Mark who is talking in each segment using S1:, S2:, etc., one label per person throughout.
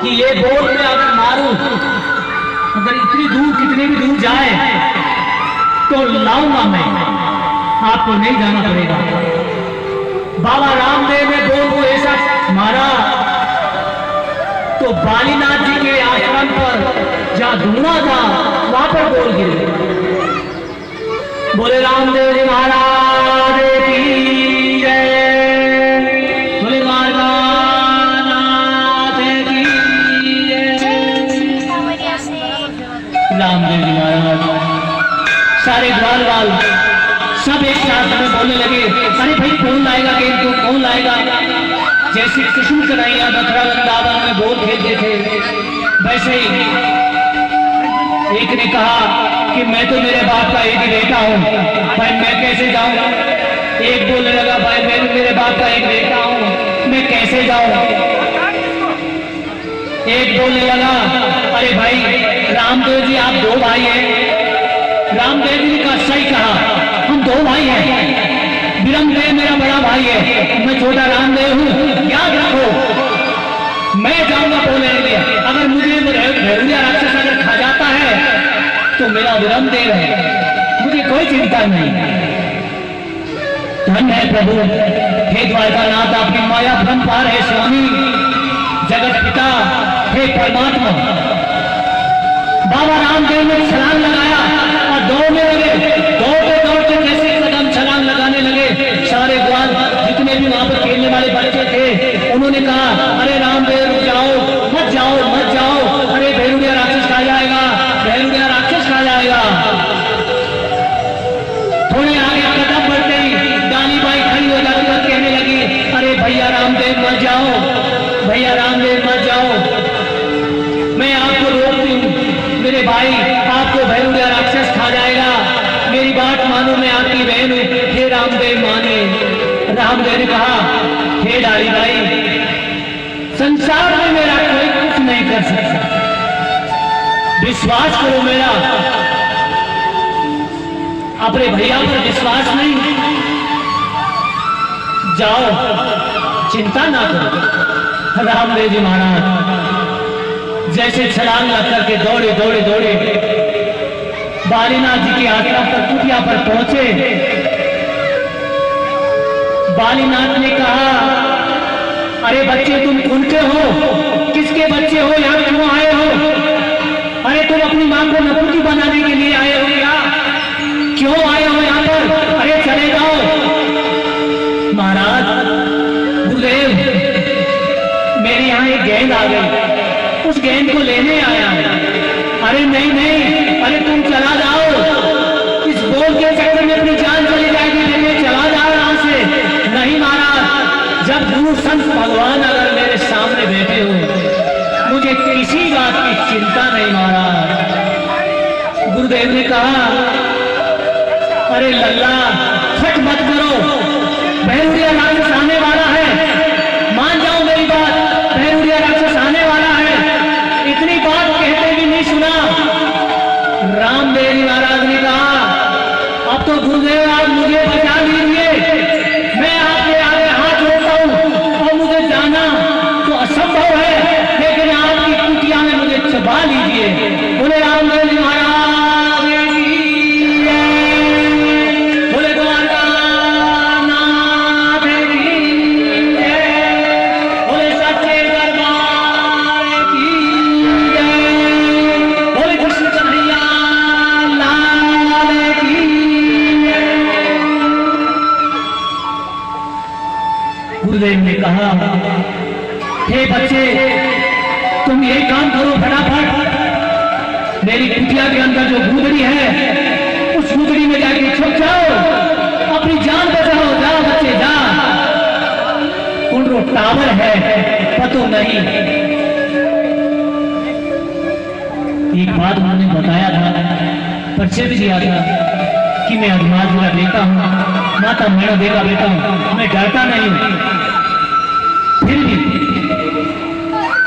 S1: कि ये बोल में अगर मारूं, अगर इतनी दूर कितनी भी दूर जाए तो लाऊंगा मैं, आपको नहीं जाना पड़ेगा। बाबा रामदेव ने बोल को ऐसा मारा तो बालीनाथ जी के आश्रम पर जहां धुआं था वहां पर बोल गिरे। बोले रामदेव जी महाराज की जय, बोले द्वारकानाथ की जय। रामदेव जी महाराज सारे ग्वाल सब एक साथ में बोलने लगे, अरे भाई कौन लाएगा गेंद को, कौन लाएगा। जैसे कृष्ण कन्हैया मथुरा वृंदावन में बोल खेलते थे वैसे ही एक ने कहा कि मैं तो मेरे बाप का एक ही बेटा हूँ, भाई मैं कैसे जाऊं। एक बोलने लगा, भाई मैं मेरे बाप का एक बेटा हूँ, मैं कैसे जाऊं। एक बोलने लगा, अरे भाई रामदेव जी आप दो भाई हैं। रामदेव जी का सही कहा, हम दो भाई हैं। विरमदेव मेरा बड़ा भाई है, मैं छोटा रामदेव हूँ। याद रखो मैं जाऊंगा बोलने के लिए, अगर मुझे भैरुया राक्षस अगर खा जाता है तो मेरा विरमदेव है, मुझे कोई चिंता नहीं। धन्य है प्रभु, हे द्वारकानाथ आपकी माया भ्रम पार है स्वामी, जगत पिता हे परमात्मा। बाबा रामदेव ने छलांग लगाया और दौड़ने लगे। दौड़ते दौड़ते जैसे कदम छलांग लगाने लगे, सारे ग्वाल जितने भी वहां पर खेलने वाले बच्चे थे उन्होंने कहा, अरे रामदेव रुक जाओ, मत जाओ मत जाओ, अरे भैरुया राक्षस खा जाएगा, भैरुया राक्षस खा जाएगा। थोड़े आगे कदम बढ़ते ही डाली बाई खड़ी हो जाती और कहने लगी, अरे भैया रामदेव मत जाओ, भैया रामदेव मत जाओ, मैं आपको रोकती हूँ, मेरे भाई आपको भैरुया राक्षस खा जाएगा, मेरी बात मानो, मैं आपकी बहन हूँ। हे रामदेव माने। रामदेव ने कहा, हे डाली भाई संसार में मेरा कोई कुछ नहीं कर सकता, विश्वास करो मेरा। अपने भैया पर विश्वास नहीं, जाओ चिंता ना करो। रामदेव जी महाराज जैसे छलांग लग करके दौड़े दौड़े दौड़े बालीनाथ जी की आश्रम पर कुटिया पर पहुंचे। बालीनाथ ने कहा, अरे बच्चे तुम उनके हो, किसके बच्चे हो, यहाँ क्यों आए हो। अरे तुम अपनी मां को नपुंसक बनाने के लिए आए हो क्या, क्यों आए हो यहाँ पर, अरे चले जाओ। महाराज गुरुदेव मेरे यहाँ एक गेंद आ गई, उस गेंद को लेने आया है। अरे नहीं नहीं, अरे तुम चला जाओ, इस बोल के चक्कर में अपनी जान चली जाएगी, लेने चला जाओ यहाँ से। नहीं महाराज, जब गुरु संत भगवान अगर मेरे सामने बैठे हो मुझे किसी बात की चिंता नहीं महाराज। गुरुदेव ने कहा, अरे लल्ला फट मत करो, भैरुया राक्षस आने वाला है, मान जाओ मेरी बात, भैरुया राक्षस आने वाला है। इतनी बात कहते भी नहीं सुना। रामदेव महाराज ने कहा, अब तो गुरुदेव आप मुझे बचा लीजिए, मैं आपके आगे हाथ जोड़ता हूं, और मुझे जाना तो असंभव है, लेकिन आपकी कुटिया में मुझे छुपा लीजिए। बोले रामदेव जी महाराज की जय, बोले द्वारकानाथ की जय, बोले सच्चे दरबार की जय, बोले कृष्ण कन्हैया लाल की जय। गुरुदेव ने कहा, हे बच्चे तुम यही काम करो फटाफट, मेरी कुटिया के अंदर जो गुदड़ी है उस गुदड़ी में जाके छुप जाओ, अपनी जान बचाओ, जाओ बच्चे जाओ। कुंडरो टावर है पतो नहीं। एक बात उन्होंने बताया था, परिचय भी दिया था कि मैं अभिमान का बेटा हूँ, माता मैणदेव का बेटा हूँ, मैं डरता नहीं हूँ। फिर भी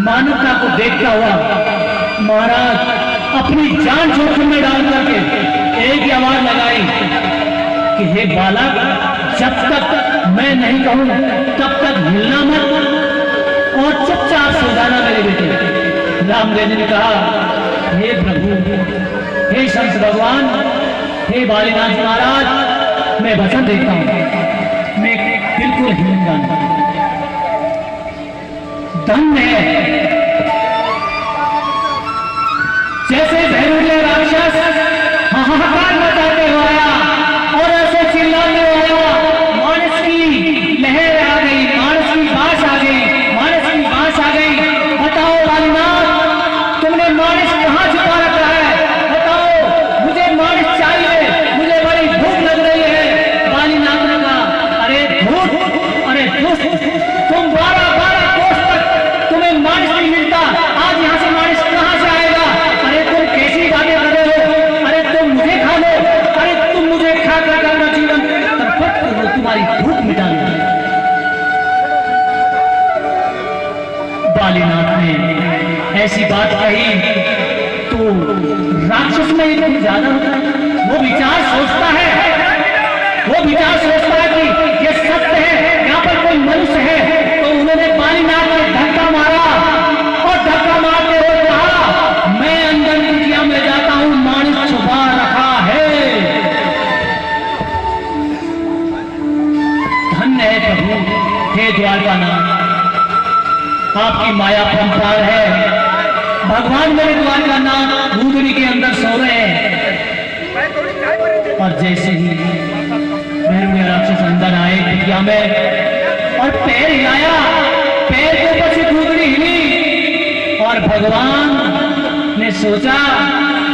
S1: मानवता को देखता हुआ महाराज अपनी जान जोखिम में डाल करके एक ही आवाज लगाई कि हे बालक, जब तक मैं नहीं कहूं तब तक हिलना मत और चुपचाप सो जाना मेरे बेटे। रामदेव जी ने कहा, हे प्रभु, हे शंकर भगवान, हे बालीनाथ महाराज, मैं वचन देता हूं, मैं बिल्कुल हीन धन्य है जैसे भैरुड़िया राक्षस हाहाकार मचाते हुए आया और ऐसे चिल्लाते हुए आया, मानस की लहर आ गई, मानस की बास आ गई, मानस की बास आ गई। बताओ बालीनाथ, तुमने मानस कहाँ छुपा रखा है? बताओ, मुझे मानस चाहिए, मुझे बड़ी भूख लग रही है। बालीनाथ ने कहा, अरे धूत, अरे दुष्ट, तुम 12 कोस तक तुम्हें मानस नहीं मिलता, आज यहाँ से मानस कहाँ से आएगा? अरे तुम कैसी बातें कर रहे हो? अरे तुम मुझे खा लो, अरे तुम मुझे खा कर अपना जीवन तरफट करो, तुम्हारी भूख मिटा लो। बालीनाथ ने ऐसी बात कही तो राक्षस में इतना ज्यादा होता है, वो विचार सोचता है, वो विचार सोचता है कि ये सत्य है, यहाँ पर कोई मनुष्य है। तो उन्होंने बालीनाथ को धक्का मारा और धक्का मारते हुए कहा, मैं अंदर कुटिया में जाता हूं, मानस छुपा रखा है। धन्य है प्रभु, हे द्वारकानाथ, आपकी माया परंपार है। भगवान मेरे द्वारकानाथ गूदड़ी के अंदर सो रहे हैं और जैसे ही भैरुड़िया राक्षस अंदर आए कुटिया में और पैर हिलाया, पैर के ऊपर से गूदड़ी हिली और भगवान ने सोचा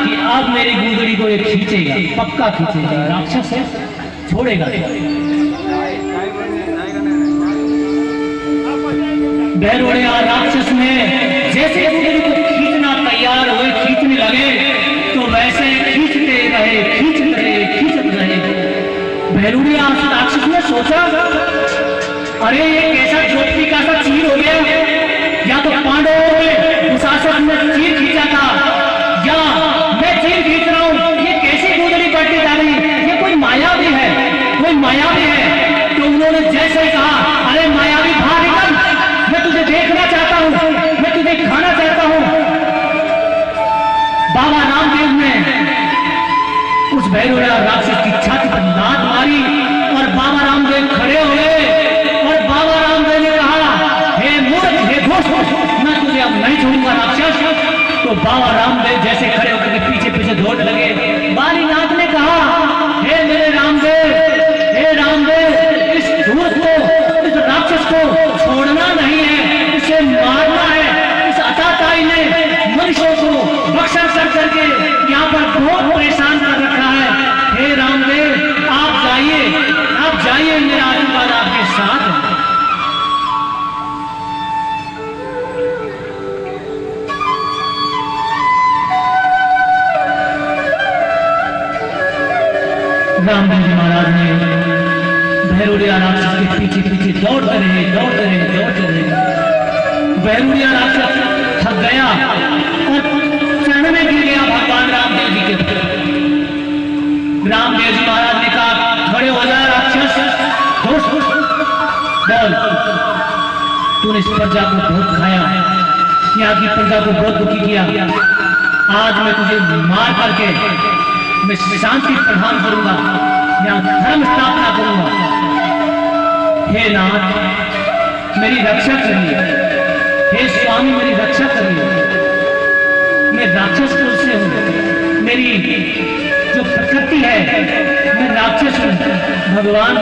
S1: कि अब मेरी गूदड़ी को ये खींचेगा, पक्का खींचेगा, राक्षस है, छोड़ेगा। भैरुड़िया राक्षस ने जैसे गूदड़ी को खींचना तैयार हुए, खींचने लगे तो वैसे खींचते रहे, खींचते रहे, खींचते रहे। भैरुड़िया राक्षस ने सोचा, अरे ये कैसा ज्योति का सा चीर हो गया, या तो पांडवों में दुशासन ने चीर खींचा था, या मैं चीर खींच रहा हूं, ये कैसी गूदड़ी बढ़ती जा रही, ये कोई मायावी है, कोई मायावी है। तो उन्होंने जैसे ही कहा, अरे मायावी बाहर निकल, मैं तुझे देखना चाहता हूं, मैं तुझे खाना चाहता हूं। बाबा रामदेव ने उस भैरुड़िया राक्षस की छाती पर लात मारी और बाबा रामदेव खड़े हो गए और बाबा रामदेव ने कहा, हे मूर्ख, हे घोष, मैं तुझे अब नहीं छोड़ूंगा राक्षस। तो बाबा रामदेव जैसे खड़े होकर के पीछे पीछे दौड़ लगे। बालीनाथ ने कहा, हे मेरे रामदेव, हे रामदेव, इस धूर्त को, इस राक्षस को छोड़ना नहीं है, इसे मारना है। इस अताताई ने मनुष्यों को बख्शा कर करके यहाँ पर बहुत परेशान कर रखा है। हे रामदेव, आप जाइए, मेरा आशीर्वाद आपके साथ है। रामदेव जी महाराज ने भैरुड़िया राक्षस के पीछे पीछे दौड़ते रहे। भैरुड़िया राक्षस थक गया और चरण में गिर गया भगवान रामदेव जी के। रामदेव जी महाराज ने कहा, खड़े हो जा राक्षस, बोल, तूने इस प्रजा को बहुत खाया, यहाँ की प्रजा को बहुत दुखी किया, आज मैं तुझे मार करके मैं शांति प्रदान करूंगा, यहाँ धर्म स्थापना करूंगा। हे नाथ, मेरी रक्षा करिए, हे स्वामी, मेरी रक्षा करिए। मैं राक्षस कुल से हूँ, मेरी जो प्रकृति है, मैं राक्षस हूँ। भगवान,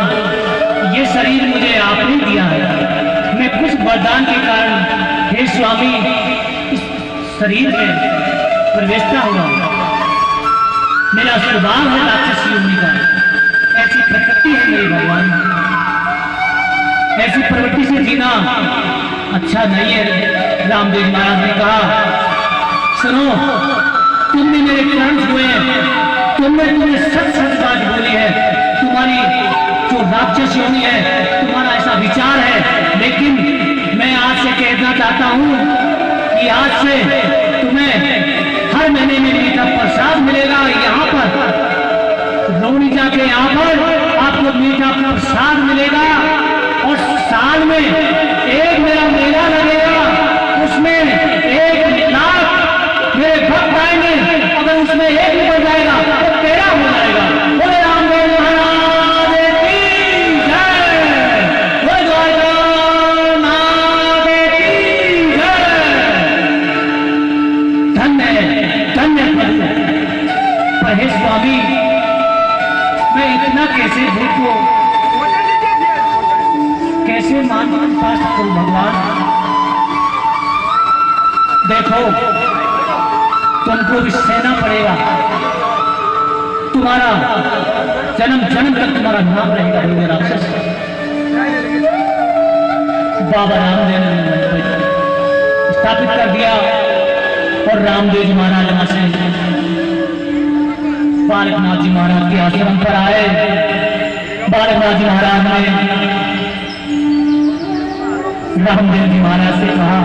S1: ये शरीर मुझे आपने दिया है, मैं कुछ वरदान के कारण, हे स्वामी, इस शरीर में प्रवेशता हुआ। मेरा स्वभाव है राक्षस योनि का, ऐसी प्रकृति है मेरी भगवान। ऐसी प्रवृत्ति से जीना अच्छा नहीं है। रामदेव महाराज ने कहा, सुनो, तुमने मेरे कर्म हुए हैं, तुमने सच बात बोली है, तुम्हारी जो राक्षस योनि है, तुम्हारा ऐसा विचार है, लेकिन मैं आज से कहना चाहता हूं कि आज से तुम्हें हर महीने में मीठा प्रसाद मिलेगा। यहाँ पर रोनी जाके यहाँ पर आपको मीठा प्रसाद मिलेगा और साल में एक मेरा मेला लगेगा, उसमें 1 लाख स्वामी, मैं इतना कैसे भूखूं, कैसे मान फास्ट करूं भगवान। देखो तुमको भी सहना पड़ेगा, तुम्हारा जन्म जन्म तक तुम्हारा नाम रहेगा हे राक्षस। बाबा रामदेव ने स्थापित कर दिया और रामदेव जी महाराज वहां से बालकनाथ जी महाराज के आश्रम पर आए। बालकनाथ जी महाराज ने रामदेव जी महाराज से कहा,